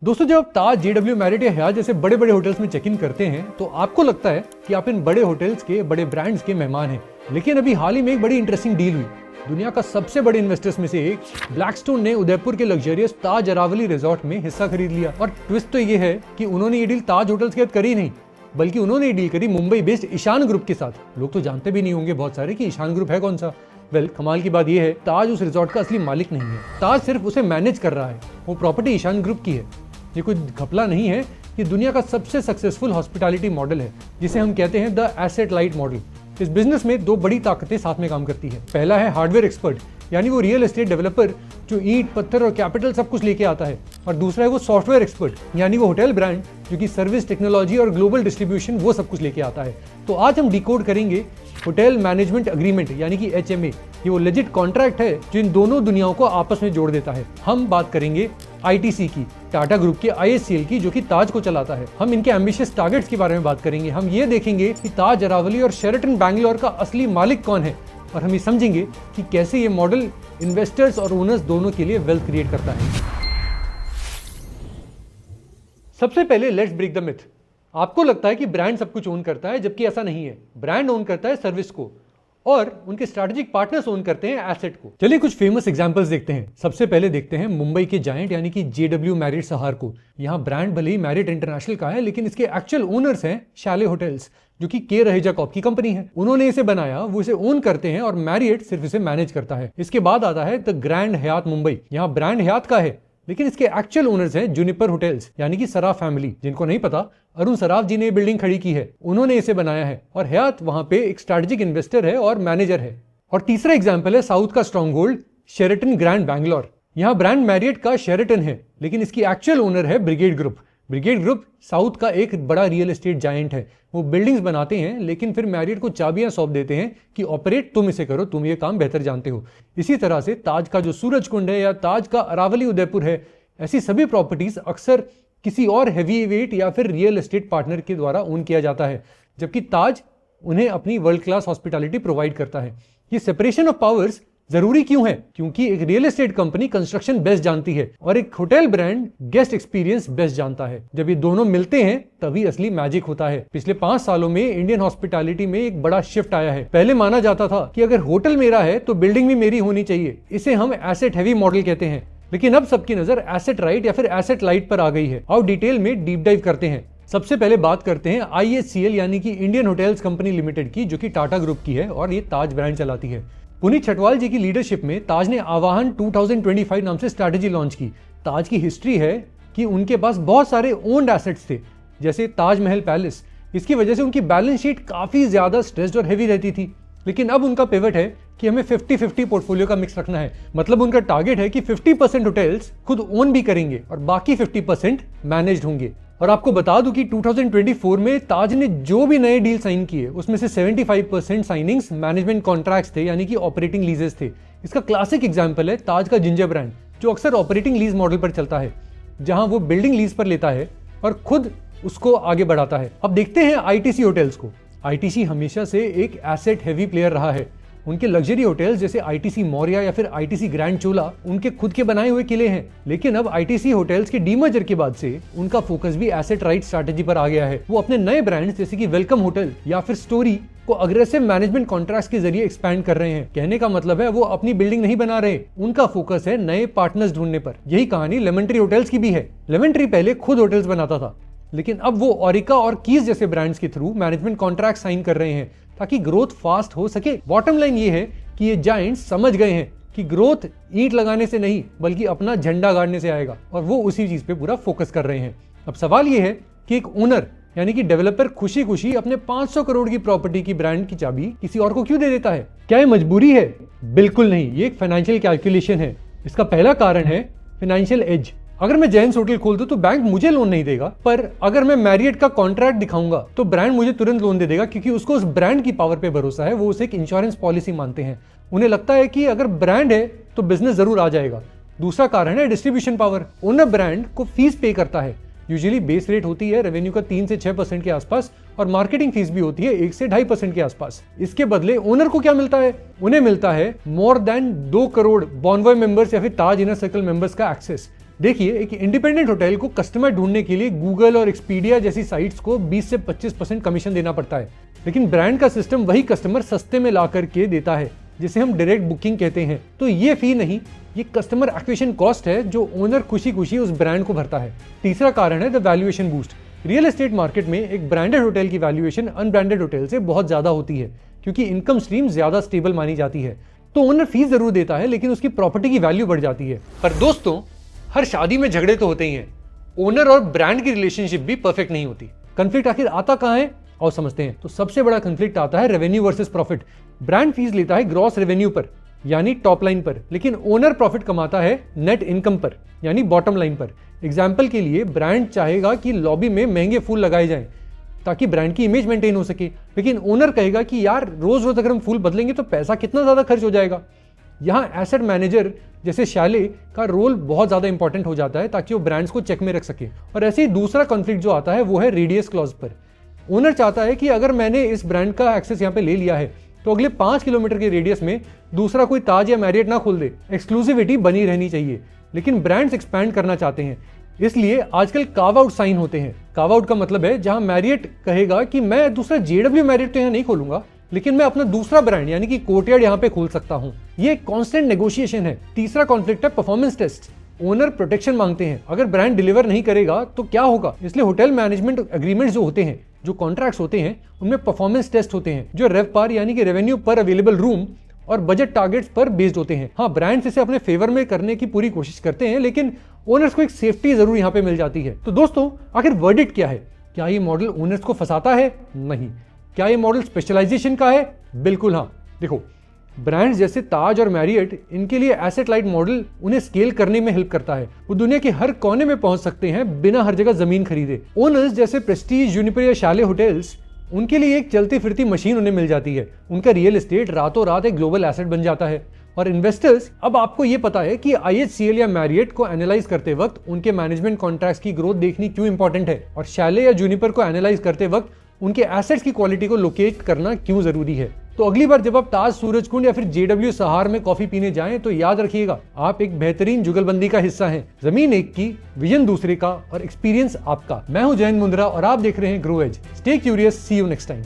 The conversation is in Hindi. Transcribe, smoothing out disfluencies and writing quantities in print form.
दोस्तों, जब आप ताज, जेडब्ल्यू, मैरियट या हयात जैसे बड़े बड़े होटल्स में चेक इन करते हैं तो आपको लगता है कि आप इन बड़े होटल्स के, बड़े ब्रांड्स के मेहमान हैं। लेकिन अभी हाल ही में एक बड़ी इंटरेस्टिंग डील हुई। दुनिया का सबसे बड़े इन्वेस्टर्स में से एक ब्लैकस्टोन ने उदयपुर के लग्जरियस ताज अरावली रिजॉर्ट में हिस्सा खरीद लिया। और ट्विस्ट तो ये है कि उन्होंने ये डील ताज होटल्स के साथ करी नहीं, बल्कि उन्होंने ये डील करी मुंबई बेस्ड ईशान ग्रुप के साथ। लोग तो जानते भी नहीं होंगे बहुत सारे कि ईशान ग्रुप है कौन सा। कमाल की बात यह है, ताज उस रिजॉर्ट का असली मालिक नहीं है, ताज सिर्फ उसे मैनेज कर रहा है। वो प्रॉपर्टी ईशान ग्रुप की है। ये कोई घपला नहीं है, ये दुनिया का सबसे सक्सेसफुल हॉस्पिटैलिटी मॉडल है, जिसे हम कहते हैं द एसेट लाइट मॉडल। इस बिजनेस में दो बड़ी ताकतें साथ में काम करती है। पहला है हार्डवेयर एक्सपर्ट, यानी वो रियल एस्टेट डेवलपर जो ईंट, पत्थर और कैपिटल सब कुछ लेके आता है। और दूसरा है वो सॉफ्टवेयर एक्सपर्ट, यानी वो होटल ब्रांड जो कि सर्विस, टेक्नोलॉजी और ग्लोबल डिस्ट्रीब्यूशन वो सब कुछ लेके आता है। तो आज हम डिकोड करेंगे होटल मैनेजमेंट एग्रीमेंट, यानी कि HMA। ये वो लेजिट कॉन्ट्रैक्ट है जो इन दोनों दुनियाओं को आपस में जोड़ देता है। हम बात करेंगे ITC की, टाटा ग्रुप के IHCL की, जो कि ताज को चलाता है। हम इनके एम्बिशियस टारगेट्स के बारे में बात करेंगे। हम ये देखेंगे कि ताज अरावली और शेरेटन बैंगलोर का असली मालिक कौन है, और हम ये समझेंगे कि कैसे ये मॉडल इन्वेस्टर्स और ओनर्स दोनों के लिए वेल्थ क्रिएट करता है। सबसे पहले लेट्स ब्रेक द मिथ। आपको लगता है कि ब्रांड सब कुछ ओन करता है, जबकि ऐसा नहीं है। ब्रांड ओन करता है सर्विस को, और उनके स्ट्रैटेजिक पार्टनर्स ओन करते हैं एसेट को। चलिए कुछ फेमस एग्जांपल्स देखते हैं। सबसे पहले देखते हैं मुंबई के जायंट यानी कि JW मैरियट सहार को। यहाँ ब्रांड भले ही मैरियट इंटरनेशनल का है, लेकिन इसके एक्चुअल ओनर्स हैं शैले होटल्स, जो कि के रहेजा कॉर्प की कंपनी है। उन्होंने इसे बनाया, वो इसे ओन करते हैं, और मैरियट सिर्फ इसे मैनेज करता है। इसके बाद आता है द ग्रैंड हयात मुंबई। यहाँ ब्रांड हयात का है, लेकिन इसके एक्चुअल ओनर्स हैं जूनिपर होटल्स, यानी कि सराफ फैमिली। जिनको नहीं पता, अरुण सराफ जी ने बिल्डिंग खड़ी की है, उन्होंने इसे बनाया है। और हयात वहां पे एक स्ट्रैटेजिक इन्वेस्टर है और मैनेजर है। और तीसरा एग्जांपल है साउथ का strong hold Sheraton grand Bangalore. यहाँ ब्रांड मैरियट का शेरेटन है, लेकिन इसकी एक्चुअल ओनर है brigade group. Brigade group south का एक बड़ा रियल एस्टेट जायंट है। वो बिल्डिंग्स बनाते हैं, लेकिन फिर मैरियट को चाबियां सौंप देते हैं कि ऑपरेट तुम इसे करो, तुम ये काम बेहतर जानते हो। इसी तरह से ताज का जो सूरज कुंड है, या ताज का अरावली उदयपुर है, ऐसी सभी प्रॉपर्टीज अक्सर किसी और हैवी वेट या फिर रियल एस्टेट पार्टनर के द्वारा ओन किया जाता है, जबकि ताज उन्हें अपनी वर्ल्ड क्लास हॉस्पिटैलिटी प्रोवाइड करता है। ये सेपरेशन ऑफ पावर्स जरूरी क्यों है? क्योंकि एक real estate company construction best जानती है और एक hotel brand guest experience best जानता है। जब ये दोनों मिलते हैं तभी असली मैजिक होता है। पिछले 5 सालों में इंडियन हॉस्पिटैलिटी में एक बड़ा शिफ्ट आया है। पहले माना जाता था कि अगर होटल मेरा है तो बिल्डिंग भी मेरी होनी चाहिए। इसे हम एसेट हैवी मॉडल कहते हैं। लेकिन अब सबकी नजर एसेट राइट या फिर एसेट लाइट पर आ गई है। आओ डिटेल में डीप डाइव करते हैं। सबसे पहले बात करते हैं IHCL यानी कि इंडियन होटल्स कंपनी लिमिटेड की, जो कि टाटा ग्रुप की है और ये ताज ब्रांड चलाती है। पुनीत छटवाल जी की लीडरशिप में ताज ने आवाहन 2025 नाम से स्ट्रैटेजी लॉन्च की। ताज की हिस्ट्री है कि उनके पास बहुत सारे ओन्ड एसेट्स थे, जैसे ताजमहल पैलेस। इसकी वजह से उनकी बैलेंस शीट काफी ज्यादा स्ट्रेस्ड और हेवी रहती थी। लेकिन अब उनका पिवट है कि हमें 50-50 पोर्टफोलियो का मिक्स रखना है। मतलब उनका टारगेट है कि 50% होटल्स खुद ओन भी करेंगे और बाकी 50% मैनेज्ड होंगे। और आपको बता दूं कि 2024 में ताज ने जो भी नए डील साइन किए, उसमें से 75% साइनिंग्स मैनेजमेंट कॉन्ट्रैक्ट्स थे, यानी कि ऑपरेटिंग लीजेस थे। इसका क्लासिक एग्जांपल है ताज का जिंजर ब्रांड, जो अक्सर ऑपरेटिंग लीज मॉडल पर चलता है, जहां वो बिल्डिंग लीज पर लेता है और खुद उसको आगे बढ़ाता है। अब देखते हैं ITC होटल्स को। ITC हमेशा से एक एसेट हैवी प्लेयर रहा है। उनके लग्जरी होटल्स जैसे ITC मौर्या या फिर ITC ग्रैंड चोला उनके खुद के बनाए हुए किले हैं। लेकिन अब ITC होटल्स के डीमर्जर के बाद से उनका फोकस भी एसेट राइट स्ट्रैटेजी पर आ गया है। वो अपने नए ब्रांड्स जैसे कि वेलकम होटल या फिर स्टोरी को अग्रेसिव मैनेजमेंट कॉन्ट्रैक्ट्स के जरिए एक्सपैंड कर रहे हैं। कहने का मतलब है वो अपनी बिल्डिंग नहीं बना रहे, उनका फोकस है नए पार्टनर्स ढूंढने पर। यही कहानी लेमन ट्री होटल्स की भी है। लेमन ट्री पहले खुद होटल्स बनाता था, लेकिन अब वो ओरिका और कीज जैसे ब्रांड्स के थ्रू मैनेजमेंट कॉन्ट्रैक्ट साइन कर रहे हैं ताकि ग्रोथ फास्ट हो सके। बॉटम लाइन ये है कि ये जायंट्स समझ गए हैं कि ग्रोथ ईंट लगाने से नहीं, बल्कि अपना झंडा गाड़ने से आएगा, और वो उसी चीज पे पूरा फोकस कर रहे हैं। अब सवाल ये है कि एक ओनर यानी कि डेवलपर खुशी खुशी अपने 500 करोड़ की प्रॉपर्टी की ब्रांड की चाबी किसी और को क्यों दे देता है? क्या ये मजबूरी है? बिल्कुल नहीं, ये एक फाइनेंशियल कैलकुलेशन है। इसका पहला कारण है फाइनेंशियल एज। अगर मैं जैन्स होटल खोल दूं तो बैंक मुझे लोन नहीं देगा, पर अगर मैं मैरियट का कॉन्ट्रैक्ट दिखाऊंगा तो ब्रांड मुझे तुरंत लोन दे देगा, क्योंकि उसको उस ब्रांड की पावर पे भरोसा है। वो उसे एक इंश्योरेंस पॉलिसी मानते हैं। उन्हें लगता है कि अगर ब्रांड है तो बिजनेस जरूर आ जाएगा। दूसरा कारण है डिस्ट्रीब्यूशन पावर। ओनर ब्रांड को फीस पे करता है। यूजुअली बेस रेट होती है रेवेन्यू का 3 से 6% के आसपास, और मार्केटिंग फीस भी होती है 1 से 2.5% के आसपास। इसके बदले ओनर को क्या मिलता है? उन्हें मिलता है more than 2 crore Bonvoy members या फिर ताज इनर सर्कल मेंबर्स का एक्सेस। देखिए, एक इंडिपेंडेंट होटल को कस्टमर ढूंढने के लिए गूगल और एक्सपीडिया जैसी साइट्स को 20 से 25% कमीशन देना पड़ता है, लेकिन ब्रांड का सिस्टम वही कस्टमर सस्ते में ला करके देता है, जिसे हम डायरेक्ट बुकिंग कहते हैं। तो ये फी नहीं, ये कस्टमर एक्विजिशन कॉस्ट है जो ओनर खुशी खुशी उस ब्रांड को भरता है। तीसरा कारण है the valuation boost. Real estate market में एक ब्रांडेड होटल की वैल्यूएशन अनब्रांडेड होटल से बहुत ज्यादा होती है, क्योंकि इनकम स्ट्रीम ज्यादा स्टेबल मानी जाती है। तो ओनर फीस जरूर देता है, लेकिन उसकी प्रॉपर्टी की वैल्यू बढ़ जाती है। पर दोस्तों, हर शादी में झगड़े तो होते ही हैं। ओनर और ब्रांड की रिलेशनशिप भी परफेक्ट नहीं होती। कन्फ्लिक्ट आखिर आता कहां है, और समझते हैं। तो सबसे बड़ा कन्फ्लिक्ट आता है revenue versus profit. Brand fees लेता है ग्रॉस रेवेन्यू पर, यानी टॉप लाइन पर, लेकिन ओनर प्रॉफिट कमाता है नेट इनकम पर, यानी बॉटम लाइन पर। एग्जाम्पल के लिए, ब्रांड चाहेगा कि लॉबी में महंगे फूल लगाए जाएं ताकि ब्रांड की इमेज मेंटेन हो सके, लेकिन ओनर कहेगा कि यार रोज रोज अगर हम फूल बदलेंगे तो पैसा कितना ज्यादा खर्च हो जाएगा। यहाँ एसेट मैनेजर जैसे शैले का रोल बहुत ज्यादा इंपॉर्टेंट हो जाता है, ताकि वो ब्रांड्स को चेक में रख सके। और ऐसे ही दूसरा कॉन्फ्लिक्ट जो आता है वो है रेडियस क्लॉज पर। ओनर चाहता है कि अगर मैंने इस ब्रांड का एक्सेस यहाँ पे ले लिया है तो अगले 5 किलोमीटर के रेडियस में दूसरा कोई ताज या मैरियट ना खोल दे। एक्सक्लूसिविटी बनी रहनी चाहिए, लेकिन ब्रांड्स एक्सपैंड करना चाहते हैं, इसलिए आजकल कार्व आउट साइन होते हैं। कार्व आउट का मतलब है जहां मैरियट कहेगा कि मैं दूसरा जेडब्ल्यू मैरियट तो यहाँ नहीं खोलूंगा, लेकिन मैं अपना दूसरा ब्रांड यानी कि कोर्टयार्ड यहाँ पे खोल सकता हूँ। ये कॉन्स्टेंट नेगोशिएशन है। तीसरा कॉन्फ्लिक्ट है परफॉर्मेंस टेस्ट। ओनर प्रोटेक्शन मांगते हैं, अगर ब्रांड डिलीवर नहीं करेगा तो क्या होगा। इसलिए होटल मैनेजमेंट एग्रीमेंट जो होते हैं, जो कॉन्ट्रैक्ट्स होते हैं, उनमें परफॉर्मेंस टेस्ट होते हैं जो रेवपार यानी कि रेवेन्यू पर अवेलेबल रूम और बजट टारगेट्स पर बेस्ड होते हैं। हाँ, ब्रांड्स इसे अपने फेवर में करने की पूरी कोशिश करते हैं, लेकिन ओनर्स को एक सेफ्टी जरूर यहाँ पे मिल जाती है। तो दोस्तों, आखिर वर्डिक्ट क्या है? क्या ये मॉडल ओनर्स को फंसाता है? नहीं। क्या ये मॉडल स्पेशलाइजेशन का है? बिल्कुल हाँ। देखो, ब्रांड्स जैसे ताज और मैरियट, इनके लिए एसेट लाइट मॉडल उन्हें स्केल करने में हेल्प करता है। वो दुनिया के हर कोने में पहुंच सकते हैं बिना हर जगह जमीन खरीदे। ओनर्स जैसे प्रेस्टीज, यूनिपर या शैले होटल्स, उनके लिए एक चलती फिरती मशीन उन्हें मिल जाती है। उनका रियल एस्टेट रातों रात एक ग्लोबल एसेट बन जाता है। और इन्वेस्टर्स, अब आपको ये पता है कि IHCL या मैरियट को एनालाइज करते वक्त उनके मैनेजमेंट कॉन्ट्रैक्ट्स की ग्रोथ देखनी क्यों इंपॉर्टेंट है, और शैले या जूनिपर को एनालाइज करते वक्त उनके एसेट्स की क्वालिटी को लोकेट करना क्यों जरूरी है। तो अगली बार जब आप ताज सूरजकुंड या फिर JW सहार में कॉफी पीने जाएं तो याद रखिएगा, आप एक बेहतरीन जुगलबंदी का हिस्सा हैं। जमीन एक की, विजन दूसरे का और एक्सपीरियंस आपका। मैं हूं जयंत मुंद्रा और आप देख रहे हैं grow edge. Stay curious, see you next time.